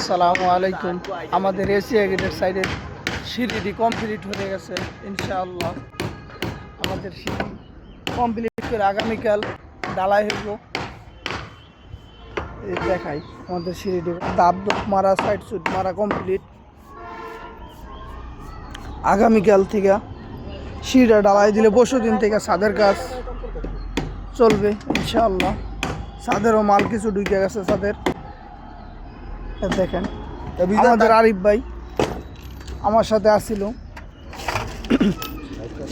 আসসালামু আলাইকুম। আমাদের এশিয়া গেটের সাইডে সিঁড়িটি কমপ্লিট হয়ে গেছে ইনশাআল্লাহ। আমাদের সিঁড়ি কমপ্লিট করে আগামীকাল ঢালাই হইব। এই দেখাই আমাদের সিঁড়িটি দাব মারা, সাইড সুট মারা কমপ্লিট। আগামীকাল থেকে সিঁড়িটা ঢালাই দিলে পরশুদিন থেকে ছাদের কাজ চলবে ইনশাআল্লাহ। ছাদেরও মাল কিছু ঢুকে গেছে ছাদের। দেখেন আমাদের আরিফ ভাই আমার সাথে আসছিল।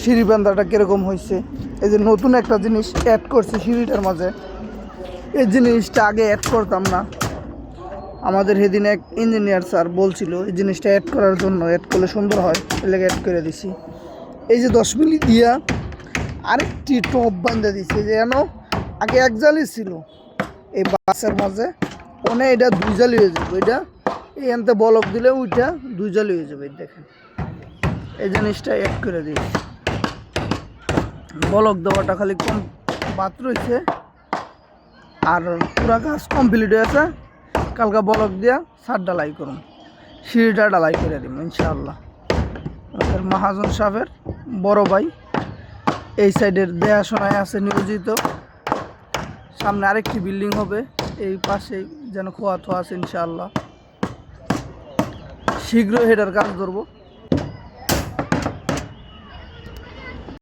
সিঁড়ি বান্ধাটা কিরকম হয়েছে, এই যে নতুন একটা জিনিস অ্যাড করছে সিঁড়িটার মাঝে। এই জিনিসটা আগে অ্যাড করতাম না। আমাদের সেদিন এক ইঞ্জিনিয়ার স্যার বলছিল এই জিনিসটা অ্যাড করার জন্য, অ্যাড করলে সুন্দর হয়, এলাকা অ্যাড করে দিছি। এই যে 10 মিলি দিয়া আরেকটি টপ বান্ধা দিচ্ছে, যেন আগে এক জালি ছিল এই বাসের মাঝে, ওনে এটা 2 জালি হয়ে যাবে। এটা এখানতে বলক দিলে ওইটা 2 জালি হয়ে যাবে। দেখেন এই জিনিসটা অ্যাড করে দিই। বলক দেওয়াটা খালি কম বাদ রয়েছে, আর পুরা কাজ কমপ্লিট হয়েছে। কালকা বলক দিয়া ছাদ ঢালাই করুন, সিঁড়িটা ঢালাই করে দিব ইনশাআল্লাহ। আমাদের মহাজন সাহেবের বড় ভাই এই সাইডের দেখাশোনায় আছে নিয়োজিত। সামনে আরেকটি বিল্ডিং হবে, এই পাশেই যেন খোয়া থোয়া আছে ইনশাআল্লাহ। শীঘ্রই হেটার কাজ ধরবো।